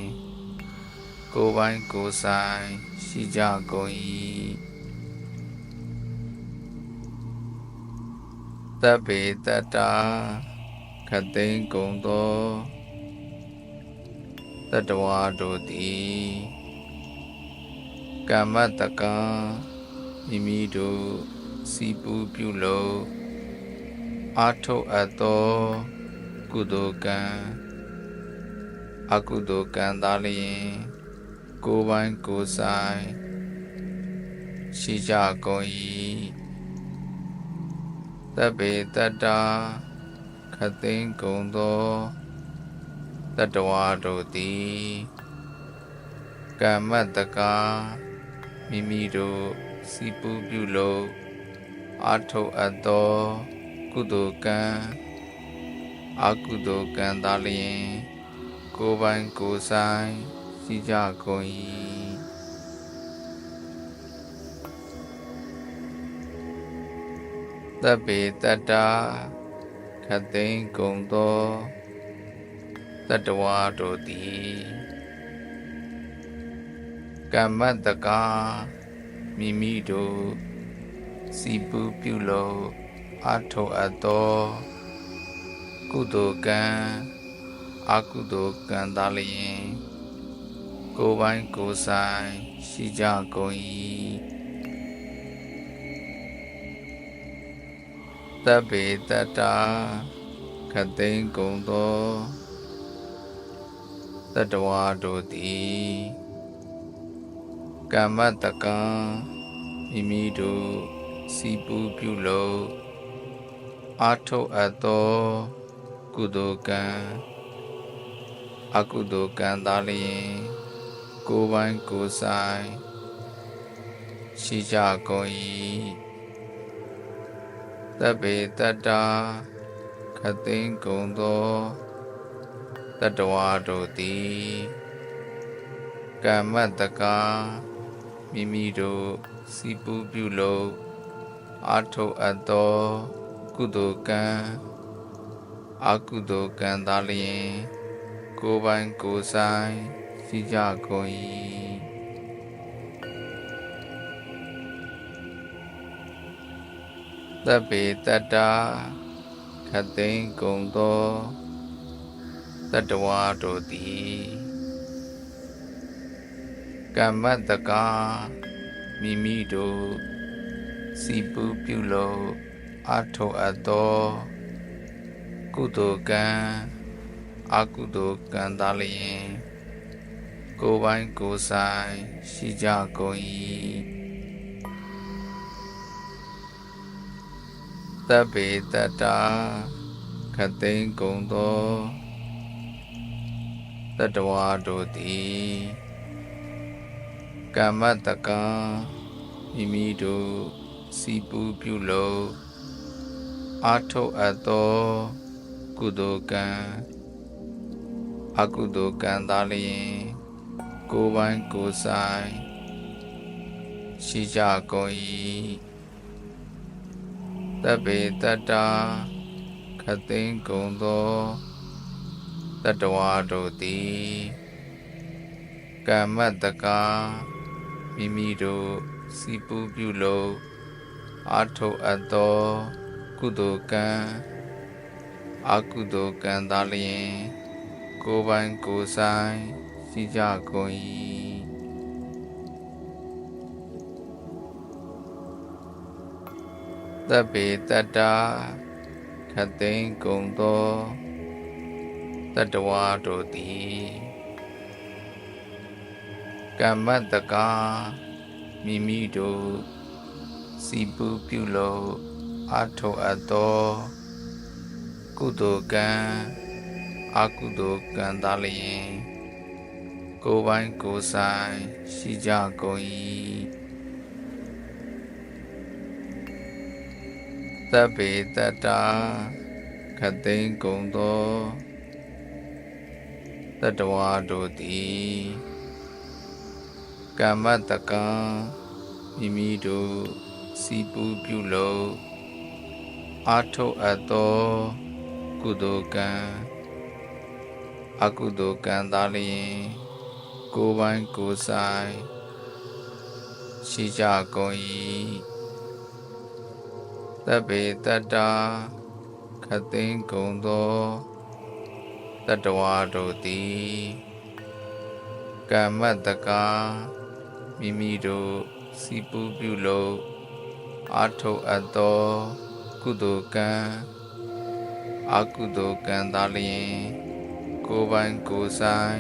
ကိုယ်ပိုင်ကိုယ်ဆိုင်ရှိကြကုန်၏သဗ္ဗေတတ္တာခသိန်းကုန်သောတတ္တဝါတို့သည်ကမ္မတကာမိမိတို့စီပူးပြုလုပ်အားထုတ်အပ်သောကုသိုလ်ကံအကုသိုလ်ကံသာလျှင်ကိုယ်ပိုင်ကိုယ်ဆိုင်ရှိကြကုန်၏သဗ္ဗေတတ္တာခသိန်းကုန်သောတတ္တဝါတို့သည်ကမ္မတကာမိမိတို့စီပူးပြုလုပ်အားထုတ်အပ်သောကုသိုလ်ကံအကုသိုလ်ကံသာလျှင်ကိုယ်ပိုင်ကိုယ်ဆိုင်ရှိကြကုန်၏သဗ္ဗေတတ္တာခသိန်းကုန်သောတတ္တဝါတို့သည်ကမ္မတကာမိမိတို့စီပူးပြုလုပ်အားထုတ်အပ်သောကုသိုလ်ကံအကုသိုလ်ကံသာလျှင်ကိုယ်ပိုင်ကိုယ်ဆိုင်ရှိကြကုန်၏သဗ္ဗေတတ္တာခသိန်းကုန်သောတတ္တဝါတို့သည်ကမ္မတကာမိမိတို့စီပူးပြုလုပ်အားထုတ်အပ်သောကုသိုလ်ကံအကုသိုလ်ကံသာလျှင်ကိုယ်ပိုင်ကိုယ်ဆိုင်ရှိကြကုန်၏သဗ္ဗေတတ္တာခသိန်းကုန်သောတတ္တဝါတို့သည်ကမ္မတကာမိမိတို့စီပူးပြုလုပ်အားထုတ်အပ်သောကုသိုလ်ကံအကုသိုလ်ကံသာလျှင်ကိုယ်ပိုင်ကိုယ်ဆိုင်ရှိကြကုန်၏သဗ္ဗေတတ္တာခသိန်းကုန်သောတတ္တဝါတို့သည်ကမ္မတကာမိမိတို့စီပူးပြုလုပ်အားထုတ်အပ်သောကုသိုလ်ကံအကုသိုလ်ကံသာလျှင်ကိုယ်ပိုင်ကိုယ်ဆိုင်ရှိကြကုန်၏သဗ္ဗေတတ္တာခသိန်းကုန်သောတတ္တဝါတို့သည်ကမ္မတကာမိမိတို့စီပူးပြုလုပ်အားထုတ်အပ်သောကုသိုလ်ကံအကုသိုလ်ကံသာလျှင်ကိုယ်ပိုင်ကိုယ်ဆိုင်ရှိကြကုန်၏သဗ္ဗေတတ္တာခသိန်းကုန်သောတတ္တဝါတို့သည်ကမ္မတကာမိမိတို့စီပူးပြုလုပ်အားထုတ်အပ်သောကုသိုလ်ကံအကုသိုလ်ကံသာလျှင်ကိုယ်ပိုင်ကိုယ်ဆိုင်ရှိကြကုန်၏ သဗ္ဗေတတ္တာခတ်သိမ်းကုန်သောတတ္တဝါတို့သည်ကမ္မတကာမိမိတို့စီပူပြုလို့အထောအပ်သောကုသိုလ်ကံအကုသိုလ်ကံသာလျင်ကိုယ်ပိုင်ကိုယ်ဆိုင်ရှိကြကုန်၏သဗ္ဗေတတ္တာခတ်သိမ်းကုန်သောတတ္တဝါတို့သည်ကမ္မတကံမိမိတို့စီပူပြုလို့အထောအပ်သောကုသိုလ်ကံအကုသိုလ်ကံသာလျင်ကိုယ်ပိုင်ကိုယ်ဆိုင်ရှိကြကုန်၏သဗ္ဗေတတ္တာခတ်သိမ်းကုန်သောတတ္တဝါတို့သည်ကမ္မတကာမိမိတို့စီပူပြုလို့အထောအပ်သောကုသိုလ်ကံအကုသိုလ်ကံသာလျင်ကိုယ်ပိုင်ကိုယ်ဆိုင်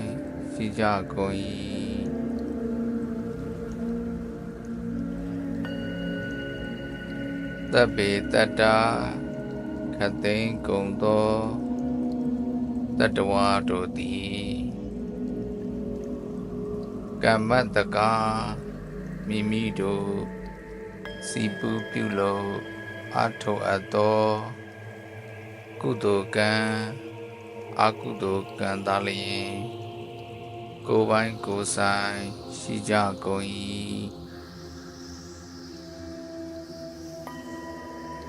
ရှိကြကုန်၏သဗ္ဗေတတ္တာခတ်သိမ်းကုန်သောတတ္တဝါတို့သည်ကမ္မတကာမိမိတို့စီပူပြုလို့အထောအပ်သောကုသိုလ်ကံအကုသိုလ်ကံသာလျင်ကိုယ်ပိုင်ကိုယ်ဆိုင်ရှိကြကုန်၏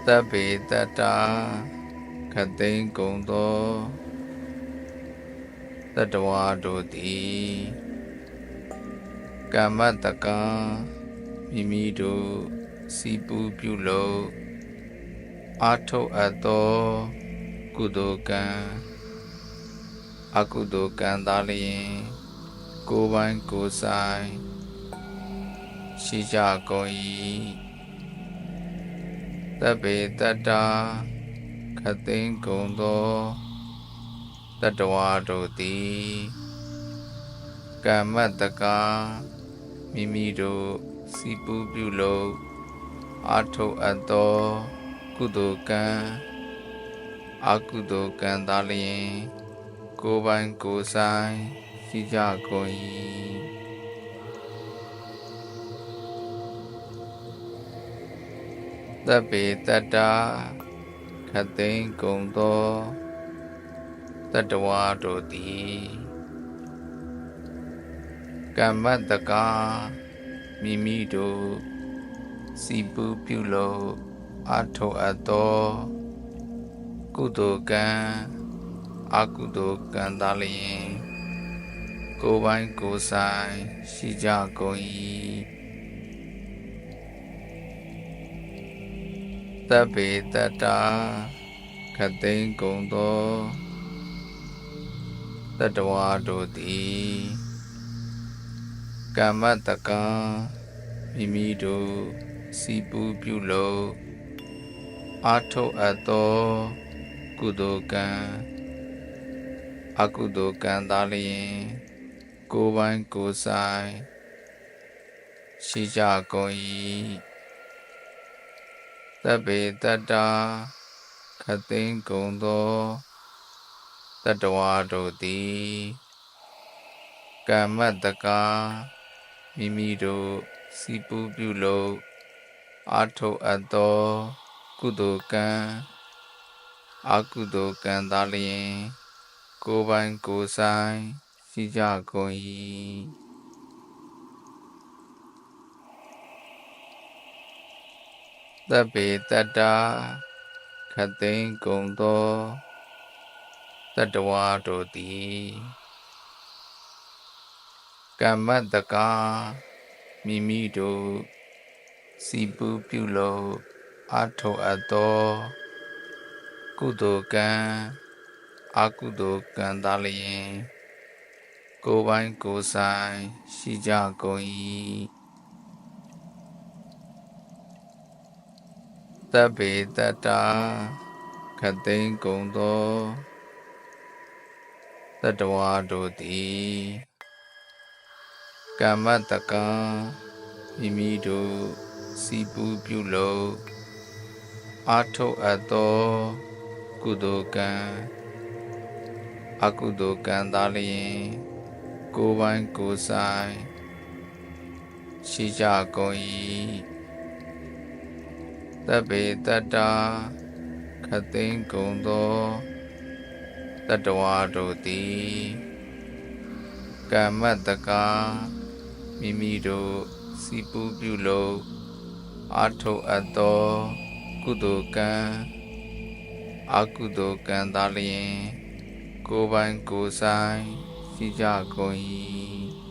သဗ္ဗေတတ္တာခတ်သိမ်းကုန်သောတတ္တဝါတို့သည်ကမ္မတကံမိမိတို့စီပူပြုလို့အထောအပ်သောကုသိုလ်ကံအကုသိုလ်ကံသာလျင်ကိုယ်ပိုင်ကိုယ်ဆိုင်ရှိကြကုန်၏သဗ္ဗေတတ္တာခတ်သိမ်းကုန်သောတတ္တဝါတို့သည်ကမ္မတကာမိမိတို့စီပူပြုလို့အထောအပ်သောကုသိုလ်ကံအကုသိုလ်ကံသာလျင်ကိုယ်ပိုင်ကိုယ်ဆိုင်ရှိကြကုန်၏သဗ္ဗေတတ္တာခတ်သိမ်းကုန်သောတတ္တဝါတို့သည်ကမ္မတကာမိမိတို့စီပူပြုလို့အထောအပ်သောကုသိုလ်ကံအကုသိုလ်ကံသာလျင်ကိုယ်ပိုင်ကိုယ်ဆိုင်ရှိကြကုန်၏သဗ္ဗေတတ္တာခတ်သိမ်းကုန်သောတတ္တဝါတို့သည်ကမ္မတကံမိမိတို့စီပူပြုလို့အထောအပ်သောကုသိုလ်ကံအကုသိုလ်ကံသာလျင်ကိုယ်ပိုင်ကိုယ်ဆိုင်ရှိကြကုန်၏သဗ္ဗေတတ္တာခတ်သိမ်းကုန်သောတတ္တဝါတို့သည်ကမ္မတကာမိမိတို့စီပူပြုလို့အထောအပ်သောကုသိုလ်ကံအကုသိုလ်ကံသာလျင်ကိုယ်ပိုင်ကိုယ်ဆိုင်ရှိကြကုန်၏သဗ္ဗေတတ္တာခတ်သိမ်းကုန်သောတတ္တဝါတို့သည်ကမ္မတကာမိမိတို့စီပူပြုလို့အထောအပ်သောကုသိုလ်ကံအကုသိုလ်ကံသာလျင်ကိုယ်ပိုင်ကိုယ်ဆိုင်ရှိကြကုန်၏ တပ်ပေတတ္တာခသိန်းကုန်သောတတဝါတို့သည်ကမ္မတကံမိမိတို့စီပူးပြုလုပ်အားထုတ်အပ်သောကုသိုလ်ကံအကုသိုလ်ကံသာလျှင်ကိုယ်ပိုင်ကိုယ်ဆိုင်ရှိကြကုန်၏တပ်ပေတတ္တာခသိန်းကုန်သောတတဝါတို့သည်ကမ္မတကံမိမိတို့စီပူးပြုလုပ်အားထုတ်အပ်သောကုသိုလ်ကံအကုသိုလ်ကံသာလျှင်ကိုယ်ပိုင်ကိုယ်ဆိုင်ရှိကြကုန်၏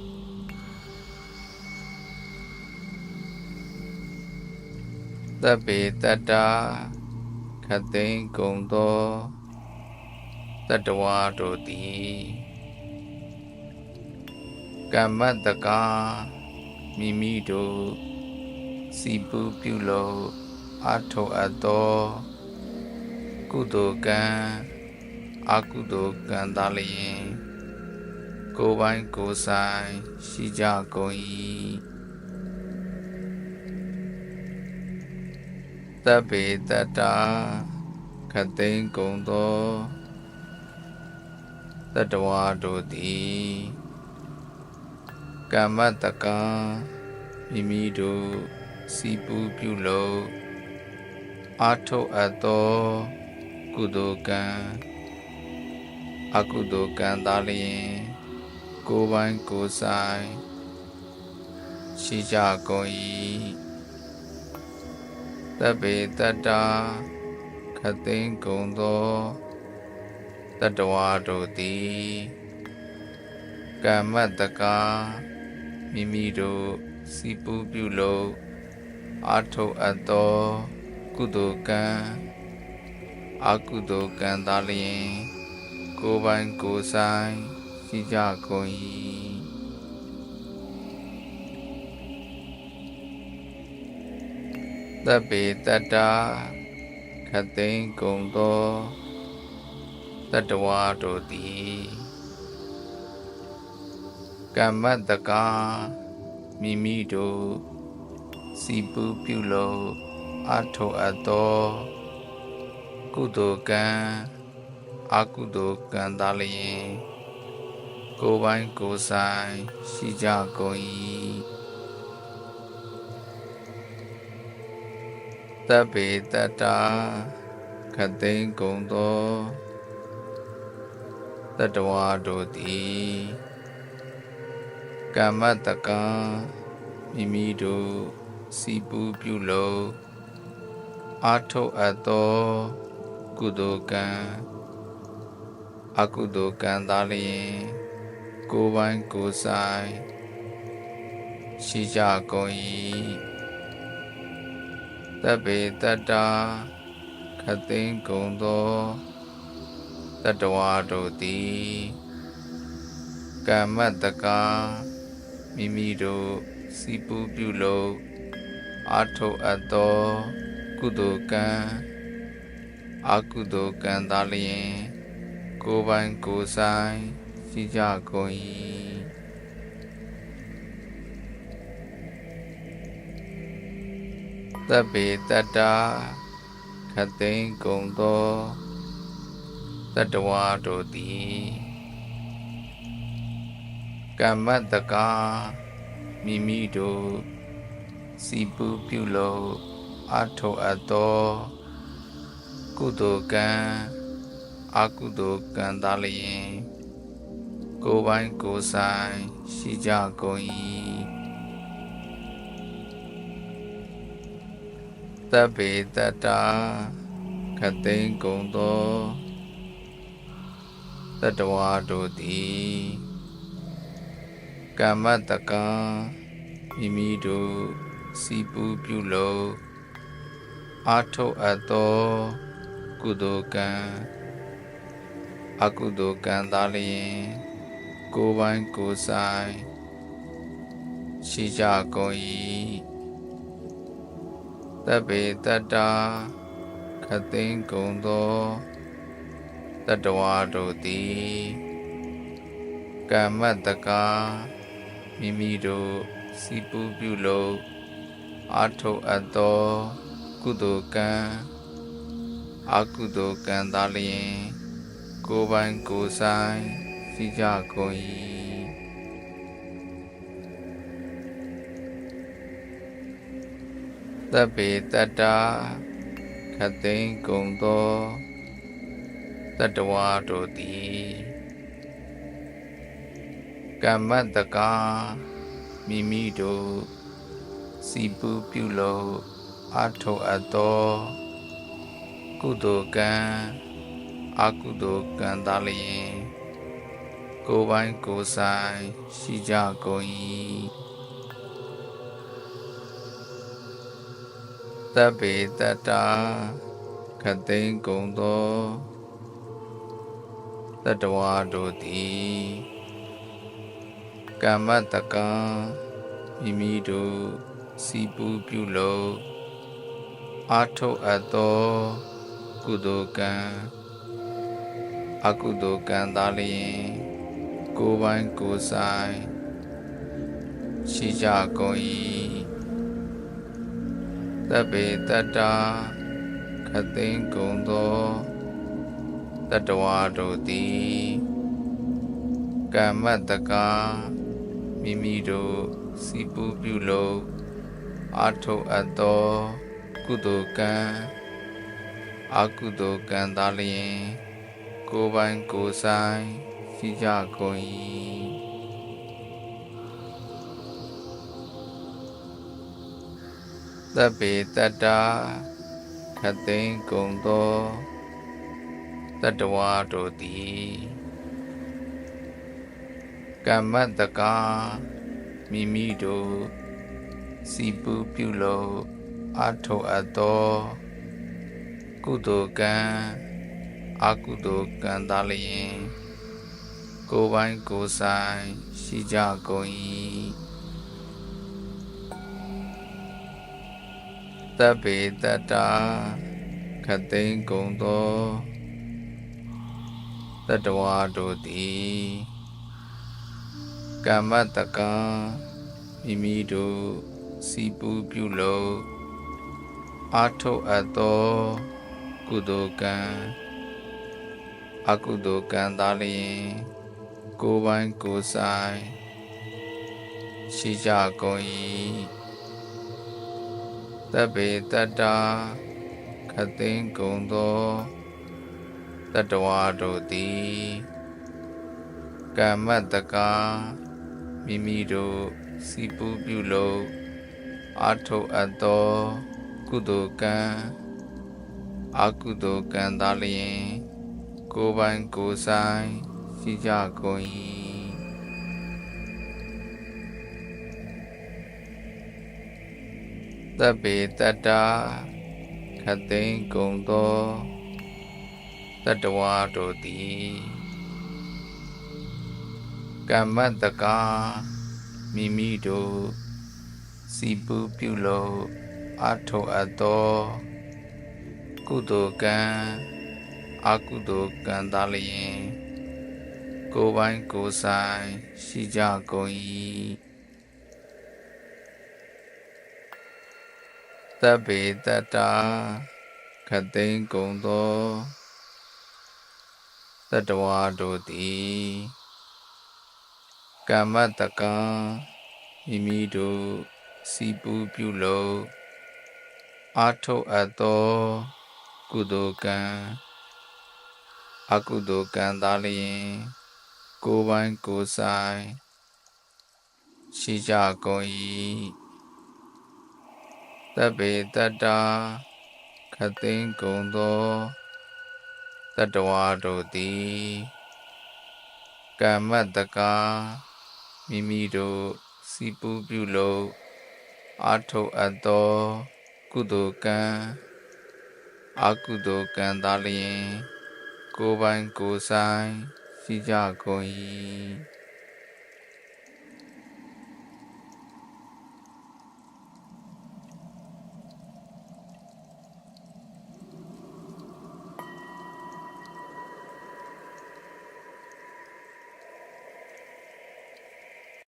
တပ်ပေတတ္တာခသိန်းကုန်သောတတဝါတို့သည်ကမ္မတကံမိမိတို့စီပူးပြုလုပ်အားထုတ်အပ်သောကုသိုလ်ကံအကုသိုလ်ကံသာလျှင်ကိုယ်ပိုင်ကိုယ်ဆိုင်ရှိကြကုန်၏တပ်ပေတတ္တာခသိန်းကုန်သောတတဝါတို့သည်ကမ္မတကံမိမိတို့စီပူးပြုလုပ်အားထုတ်အပ်သောကုသိုလ်ကံအကုသိုလ်ကံသာလျှင်ကိုယ်ပိုင်ကိုယ်ဆိုင်ရှိကြကုန်၏တပ်ပေတတ္တာခသိန်းကုန်သောတတဝါတို့သည်ကမ္မတကံမိမိတို့စီပူးပြုလုပ်အားထုတ်အပ်သောကုသိုလ်ကံအကုသိုလ်ကံသာလျှင်ကိုယ်ပိုင်ကိုယ်ဆိုင်ရှိကြကုန်၏တပ်ပေတတ္တာခသိန်းကုန်သောတတဝါတို့သည်ကမ္မတကံမိမိတို့စီပူးပြုလုပ်အားထုတ်အပ်သောကုသိုလ်ကံအကုသိုလ်ကံသာလျှင်ကိုယ်ပိုင်ကိုယ်ဆိုင်ရှိကြကုန်၏တပ်ပေတတ္တာခသိန်းကုန်သောတတဝါတို့သည်ကမ္မတကံမိမိတို့စီပူးပြုလုပ်အားထုတ်အပ်သောကုသိုလ်ကံအကုသိုလ်ကံသာလျှင်ကိုယ်ပိုင်ကိုယ်ဆိုင်ရှိကြကုန်၏တပ်ပေတတ္တာခသိန်းကုန်သောတတဝါတို့သည်ကမ္မတကံမိမိတို့စီပူးပြုလုပ်အားထုတ်အပ်သောကုသိုလ်ကံအကုသိုလ်ကံသာလျှင်ကိုယ်ပိုင်ကိုယ်ဆိုင်ရှိကြကုန်၏တပ်ပေတတ္တာခသိန်းကုန်သောတတဝါတို့သည်ကမ္မတကံမိမိတို့စီပူးပြုလုပ်အားထုတ်အပ်သောကုသိုလ်ကံအကုသိုလ်ကံသာလျှင်ကိုယ်ပိုင်ကိုယ်ဆိုင်ရှိကြကုန်၏တပ်ပေတတ္တာခသိန်းကုန်သောတတဝါတို့သည်ကမ္မတကံမိမိတို့စီပူးပြုလုပ်အားထုတ်အပ်သောကုသိုလ်ကံအကုသိုလ်ကံသာလျှင်ကိုယ်ပိုင်ကိုယ်ဆိုင်ရှိကြကုန်၏ သဗ္ဗေတတ္တာခသိန်းကုန်သောတတ္တဝါတို့သည်ကမ္မတကာမိမိတို့စီပူးပြုလုပ်အားထုတ်အပ်သောကုသိုလ်ကံအကုသိုလ်ကံသာလျှင်ကိုယ်ပိုင်ကိုယ်ဆိုင်ရှိကြကုန်၏သဗ္ဗေတတ္တာခသိန်းကုန်သောတတ္တဝါတို့သည်ကမ္မတကာမိမိတို့စီပူးပြုလုပ်အားထုတ်အပ်သောကုသိုလ်ကံအကုသိုလ်ကံသာလျှင်ကိုယ်ပိုင်ကိုယ်ဆိုင်ရှိကြကုန်၏သဗ္ဗေတတ္တာခသိန်းကုန်သောတတ္တဝါတို့သည်ကမ္မတကာမိမိတို့စီပူးပြုလုပ်အားထုတ်အပ်သောကုသိုလ်ကံအကုသိုလ်ကံသာလျှင်ကိုယ်ပိုင်ကိုယ်ဆိုင်ရှိကြကုန်၏သဗ္ဗေတတ္တာခသိန်းကုန်သောတတ္တဝါတို့သည်ကမ္မတကာမိမိတို့စီပူးပြုလုပ်အားထုတ်အပ်သောကုသိုလ်ကံအကုသိုလ်ကံသာလျှင်ကိုယ်ပိုင်ကိုယ်ဆိုင်ရှိကြကုန်၏သဗ္ဗေတတ္တာခသိန်းကုန်သောတတ္တဝါတို့သည်ကမ္မတကာမိမိတို့စီပူးပြုလုပ်အားထုတ်အပ်သောကုသိုလ်ကံအကုသိုလ်ကံသာလျှင်ကိုယ်ပိုင်ကိုယ်ဆိုင်ရှိကြကုန်၏သဗ္ဗေတတ္တာခသိန်းကုန်သောတတ္တဝါတို့သည်ကမ္မတကာမိမိတို့စီပူးပြုလုပ်အားထုတ်အပ်သောကုသိုလ်ကံအကုသိုလ်ကံသာလျှင်ကိုယ်ပိုင်ကိုယ်ဆိုင်ရှိကြကုန်၏သဗ္ဗေတတ္တာခသိန်းကုန်သောတတ္တဝါတို့သည်ကမ္မတကာမိမိတို့စီပူးပြုလုပ်အားထုတ်အပ်သောကုသိုလ်ကံအကုသိုလ်ကံသာလျှင်ကိုယ်ပိုင်ကိုယ်ဆိုင်ရှိကြကုန်၏သဗ္ဗေတတ္တာခသိန်းကုန်သောတတ္တဝါတို့သည်ကမ္မတကာမိမိတို့စီပူးပြုလုပ်အားထုတ်အပ်သောကုသိုလ်ကံအကုသိုလ်ကံသာလျှင်ကိုယ်ပိုင်ကိုယ်ဆိုင်ရှိကြကုန်၏သဗ္ဗေတတ္တာခသိန်းကုန်သောတတ္တဝါတို့သည်ကမ္မတကာမိမိတို့စီပူးပြုလုပ်အားထုတ်အပ်သောကုသိုလ်ကံအကုသိုလ်ကံသာလျှင်ကိုယ်ပိုင်ကိုယ်ဆိုင်ရှိကြကုန်၏သဗ္ဗေတတ္တာခသိန်းကုန်သောတတ္တဝါတို့သည်ကမ္မတကာမိမိတို့စီပူးပြုလုပ်အားထုတ်အပ်သောကုသိုလ်ကံအကုသိုလ်ကံသာလျှင်ကိုယ်ပိုင်ကိုယ်ဆိုင်ရှိကြကုန်၏